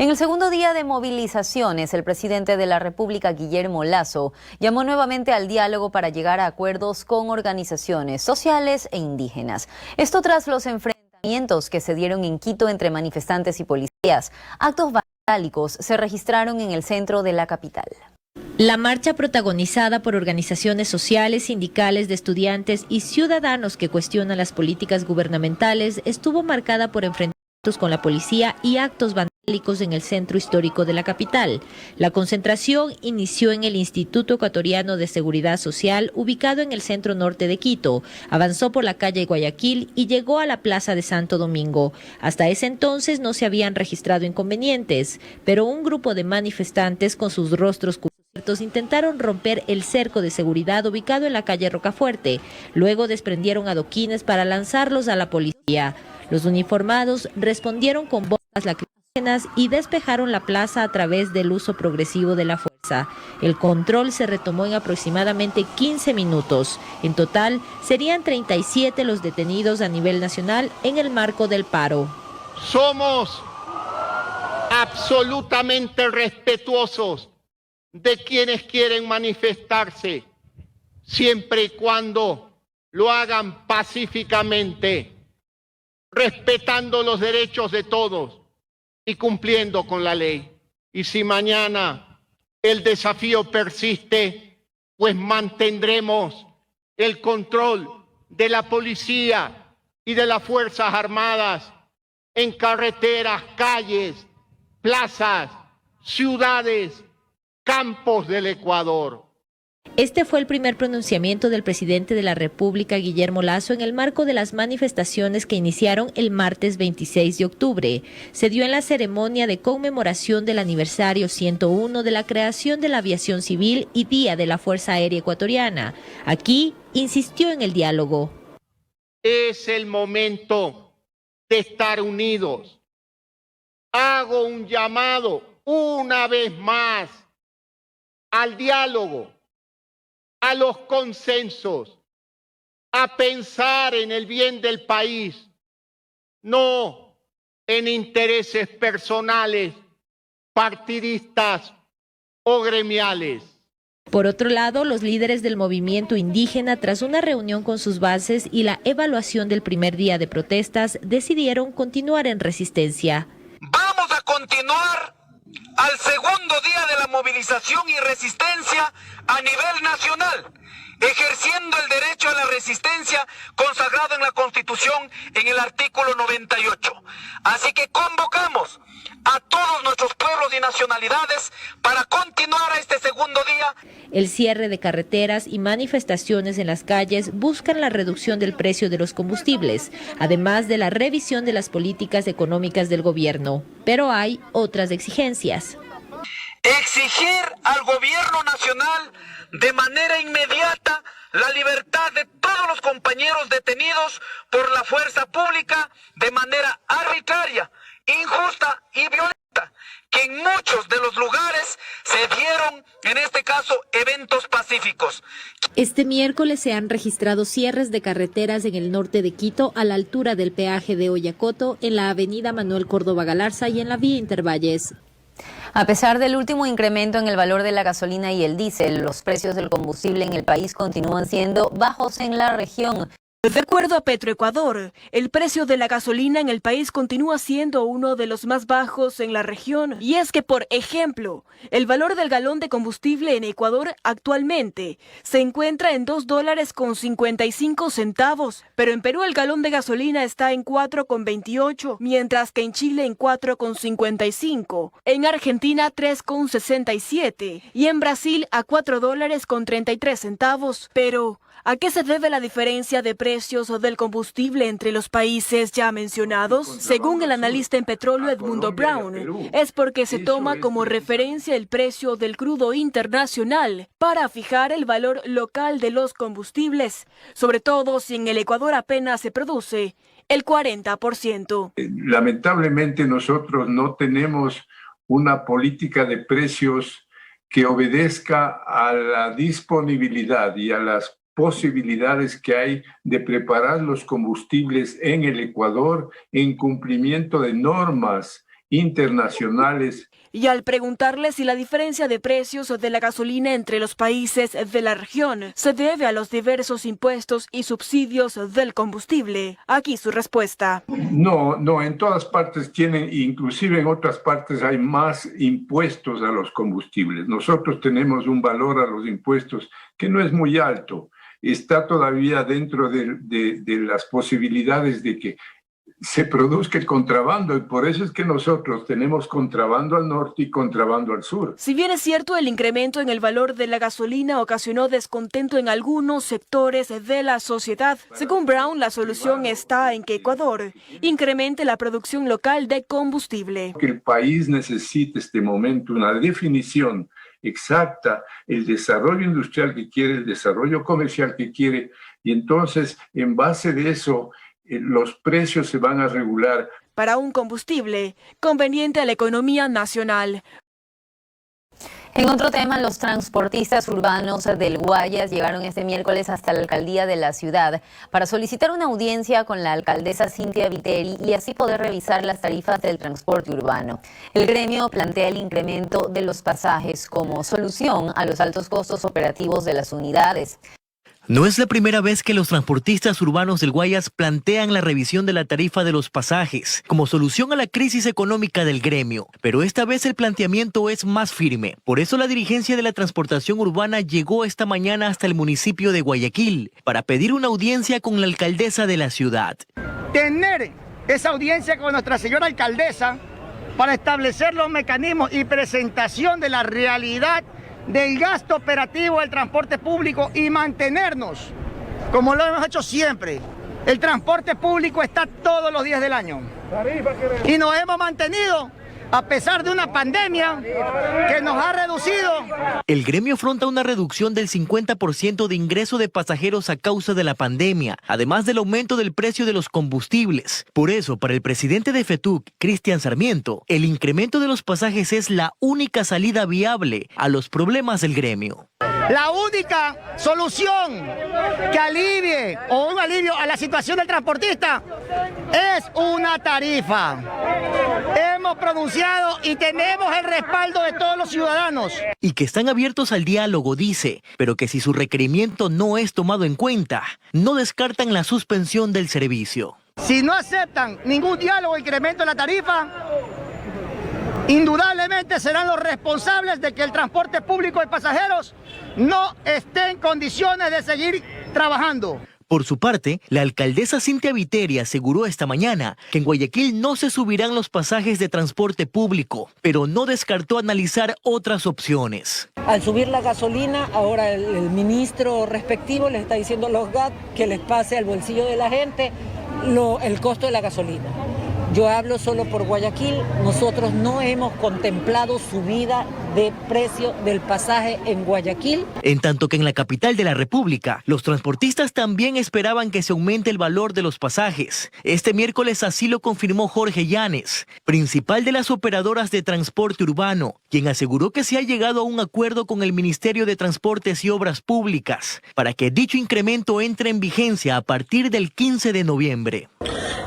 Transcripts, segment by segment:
En el segundo día de movilizaciones, el presidente de la República, Guillermo Lasso, llamó nuevamente al diálogo para llegar a acuerdos con organizaciones sociales e indígenas. Esto tras los enfrentamientos que se dieron en Quito entre manifestantes y policías. Actos vandálicos se registraron en el centro de la capital. La marcha, protagonizada por organizaciones sociales, sindicales, de estudiantes y ciudadanos que cuestionan las políticas gubernamentales, estuvo marcada por enfrentamientos con la policía y actos vandálicos en el centro histórico de la capital. La concentración inició en el Instituto Ecuatoriano de Seguridad Social, ubicado en el centro norte de Quito. Avanzó por la calle Guayaquil y llegó a la Plaza de Santo Domingo. Hasta ese entonces no se habían registrado inconvenientes, pero un grupo de manifestantes con sus rostros cubiertos intentaron romper el cerco de seguridad ubicado en la calle Rocafuerte. Luego desprendieron adoquines para lanzarlos a la policía. Los uniformados respondieron con bombas lacrimógenas y despejaron la plaza a través del uso progresivo de la fuerza. El control se retomó en aproximadamente 15 minutos. En total, serían 37 los detenidos a nivel nacional en el marco del paro. Somos absolutamente respetuosos de quienes quieren manifestarse, siempre y cuando lo hagan pacíficamente, respetando los derechos de todos y cumpliendo con la ley. Y si mañana el desafío persiste, pues mantendremos el control de la policía y de las Fuerzas Armadas en carreteras, calles, plazas, ciudades, campos del Ecuador. Este fue el primer pronunciamiento del presidente de la República, Guillermo Lasso, en el marco de las manifestaciones que iniciaron el martes 26 de octubre. Se dio en la ceremonia de conmemoración del aniversario 101 de la creación de la aviación civil y Día de la Fuerza Aérea Ecuatoriana. Aquí insistió en el diálogo. Es el momento de estar unidos. Hago un llamado una vez más al diálogo, a los consensos, a pensar en el bien del país, no en intereses personales, partidistas o gremiales. Por otro lado, los líderes del movimiento indígena, tras una reunión con sus bases y la evaluación del primer día de protestas, decidieron continuar en resistencia. Vamos a continuar al segundo día de la movilización y resistencia a nivel nacional, ejerciendo el derecho a la resistencia consagrado en la Constitución en el artículo 98. Así que convocamos a todos nuestros pueblos y nacionalidades para continuar a este segundo día. El cierre de carreteras y manifestaciones en las calles buscan la reducción del precio de los combustibles, además de la revisión de las políticas económicas del gobierno. Pero hay otras exigencias. Exigir al gobierno nacional de manera inmediata la libertad de todos los compañeros detenidos por la fuerza pública de manera arbitraria, injusta y violenta, que en muchos de los lugares se dieron, en este caso, eventos pacíficos. Este miércoles se han registrado cierres de carreteras en el norte de Quito, a la altura del peaje de Oyacoto, en la avenida Manuel Córdoba Galarza y en la vía Intervalles. A pesar del último incremento en el valor de la gasolina y el diésel, los precios del combustible en el país continúan siendo bajos en la región. De acuerdo a Petroecuador, el precio de la gasolina en el país continúa siendo uno de los más bajos en la región. Y es que, por ejemplo, el valor del galón de combustible en Ecuador actualmente se encuentra en $2.55, pero en Perú el galón de gasolina está en 4,28, mientras que en Chile en 4,55, en Argentina 3,67 y en Brasil a $4,33. Pero ¿a qué se debe la diferencia de precios del combustible entre los países ya mencionados? Según el analista en petróleo Edmundo Brown, es porque se toma como referencia el precio del crudo internacional para fijar el valor local de los combustibles, sobre todo si en el Ecuador apenas se produce el 40%. Lamentablemente nosotros no tenemos una política de precios que obedezca a la disponibilidad y a las posibilidades que hay de preparar los combustibles en el Ecuador en cumplimiento de normas internacionales. Y al preguntarle si la diferencia de precios de la gasolina entre los países de la región se debe a los diversos impuestos y subsidios del combustible, aquí su respuesta. No, en todas partes tienen, inclusive en otras partes hay más impuestos a los combustibles. Nosotros tenemos un valor a los impuestos que no es muy alto. Está todavía dentro de las posibilidades de que se produzca el contrabando, y por eso es que nosotros tenemos contrabando al norte y contrabando al sur. Si bien es cierto, el incremento en el valor de la gasolina ocasionó descontento en algunos sectores de la sociedad, según Brown, la solución está en que Ecuador incremente la producción local de combustible. Que el país necesita este momento una definición exacta, el desarrollo industrial que quiere, el desarrollo comercial que quiere, y entonces en base de eso los precios se van a regular. Para un combustible conveniente a la economía nacional. En otro tema, los transportistas urbanos del Guayas llegaron este miércoles hasta la alcaldía de la ciudad para solicitar una audiencia con la alcaldesa Cynthia Viteri y así poder revisar las tarifas del transporte urbano. El gremio plantea el incremento de los pasajes como solución a los altos costos operativos de las unidades. No es la primera vez que los transportistas urbanos del Guayas plantean la revisión de la tarifa de los pasajes como solución a la crisis económica del gremio, pero esta vez el planteamiento es más firme. Por eso la dirigencia de la transportación urbana llegó esta mañana hasta el municipio de Guayaquil para pedir una audiencia con la alcaldesa de la ciudad. Tener esa audiencia con nuestra señora alcaldesa para establecer los mecanismos y presentación de la realidad del gasto operativo del transporte público y mantenernos, como lo hemos hecho siempre. El transporte público está todos los días del año y nos hemos mantenido a pesar de una pandemia que nos ha reducido. El gremio afronta una reducción del 50% de ingreso de pasajeros a causa de la pandemia, además del aumento del precio de los combustibles. Por eso, para el presidente de FETUC, Cristian Sarmiento, el incremento de los pasajes es la única salida viable a los problemas del gremio. La única solución que alivie o un alivio a la situación del transportista es una tarifa. Hemos pronunciado y tenemos el respaldo de todos los ciudadanos. Y que están abiertos al diálogo, dice, pero que si su requerimiento no es tomado en cuenta, no descartan la suspensión del servicio. Si no aceptan ningún diálogo o incremento de la tarifa, indudablemente serán los responsables de que el transporte público de pasajeros no esté en condiciones de seguir trabajando. Por su parte, la alcaldesa Cynthia Viteri aseguró esta mañana que en Guayaquil no se subirán los pasajes de transporte público, pero no descartó analizar otras opciones. Al subir la gasolina, ahora el ministro respectivo le está diciendo a los GAT que les pase al bolsillo de la gente el costo de la gasolina. Yo hablo solo por Guayaquil, nosotros no hemos contemplado subida de precio del pasaje en Guayaquil. En tanto que en la capital de la República, los transportistas también esperaban que se aumente el valor de los pasajes. Este miércoles así lo confirmó Jorge Llanes, principal de las operadoras de transporte urbano, quien aseguró que se ha llegado a un acuerdo con el Ministerio de Transportes y Obras Públicas para que dicho incremento entre en vigencia a partir del 15 de noviembre.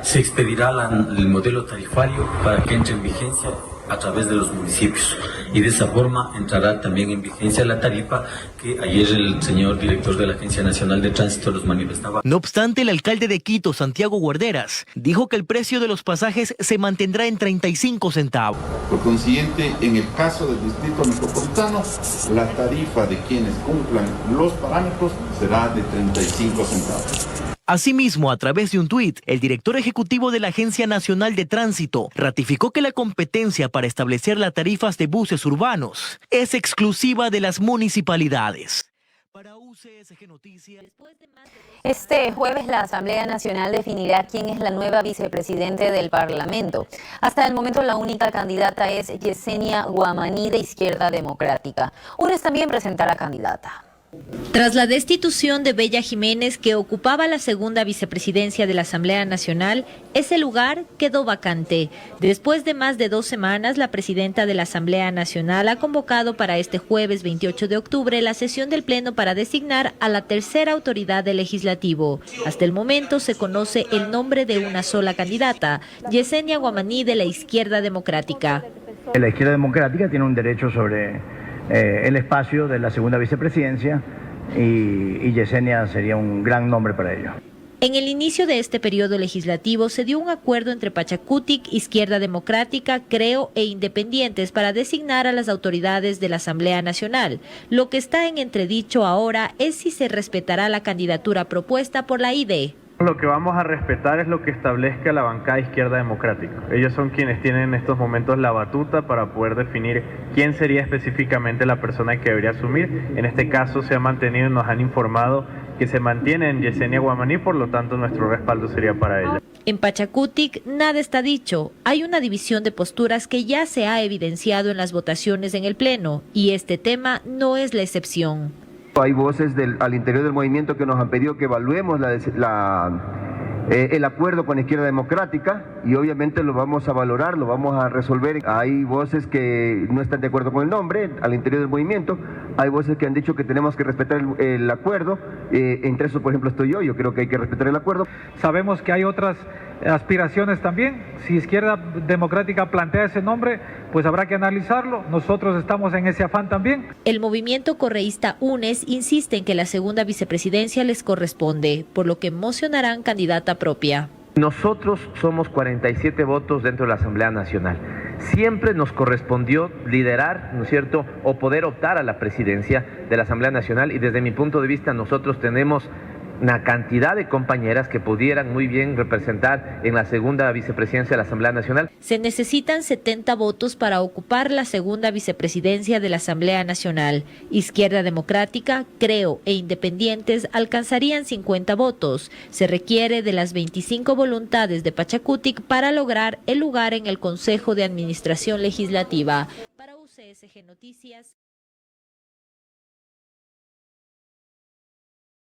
Se expedirá el modelo tarifario para que entre en vigencia a través de los municipios y de esa forma entrará también en vigencia la tarifa que ayer el señor director de la Agencia Nacional de Tránsito los manifestaba. No obstante, el alcalde de Quito, Santiago Guarderas, dijo que el precio de los pasajes se mantendrá en 35 centavos. Por consiguiente, en el caso del Distrito Metropolitano, la tarifa de quienes cumplan los parámetros será de 35 centavos. Asimismo, a través de un tuit, el director ejecutivo de la Agencia Nacional de Tránsito ratificó que la competencia para establecer las tarifas de buses urbanos es exclusiva de las municipalidades. Para UCSG Noticias. Este jueves la Asamblea Nacional definirá quién es la nueva vicepresidente del Parlamento. Hasta el momento la única candidata es Yesenia Guamaní de Izquierda Democrática. UNES también presentará candidata. Tras la destitución de Bella Jiménez, que ocupaba la segunda vicepresidencia de la Asamblea Nacional, ese lugar quedó vacante. Después de más de 2 semanas, la presidenta de la Asamblea Nacional ha convocado para este jueves 28 de octubre la sesión del Pleno para designar a la tercera autoridad del Legislativo. Hasta el momento se conoce el nombre de una sola candidata, Yesenia Guamaní, de la Izquierda Democrática. La Izquierda Democrática tiene un derecho sobre el espacio de la segunda vicepresidencia y Yesenia sería un gran nombre para ello. En el inicio de este periodo legislativo se dio un acuerdo entre Pachacutic, Izquierda Democrática, Creo e Independientes para designar a las autoridades de la Asamblea Nacional. Lo que está en entredicho ahora es si se respetará la candidatura propuesta por la ID. Lo que vamos a respetar es lo que establezca la bancada Izquierda Democrática. Ellos son quienes tienen en estos momentos la batuta para poder definir quién sería específicamente la persona que debería asumir. En este caso se ha mantenido y nos han informado que se mantiene en Yesenia Guamaní, por lo tanto nuestro respaldo sería para ella. En Pachacutic nada está dicho. Hay una división de posturas que ya se ha evidenciado en las votaciones en el Pleno y este tema no es la excepción. Hay voces al interior del movimiento que nos han pedido que evaluemos el acuerdo con la Izquierda Democrática y obviamente lo vamos a valorar, lo vamos a resolver. Hay voces que no están de acuerdo con el nombre al interior del movimiento, hay voces que han dicho que tenemos que respetar el acuerdo, entre eso por ejemplo estoy yo creo que hay que respetar el acuerdo. Sabemos que hay otras aspiraciones también, si Izquierda Democrática plantea ese nombre, pues habrá que analizarlo, nosotros estamos en ese afán también. El movimiento correísta UNES insiste en que la segunda vicepresidencia les corresponde, por lo que mocionarán candidata propia. Nosotros somos 47 votos dentro de la Asamblea Nacional. Siempre nos correspondió liderar, ¿no es cierto?, o poder optar a la presidencia de la Asamblea Nacional y desde mi punto de vista nosotros tenemos una cantidad de compañeras que pudieran muy bien representar en la segunda vicepresidencia de la Asamblea Nacional. Se necesitan 70 votos para ocupar la segunda vicepresidencia de la Asamblea Nacional. Izquierda Democrática, Creo e Independientes alcanzarían 50 votos. Se requiere de las 25 voluntades de Pachacutic para lograr el lugar en el Consejo de Administración Legislativa. Para UCSG Noticias,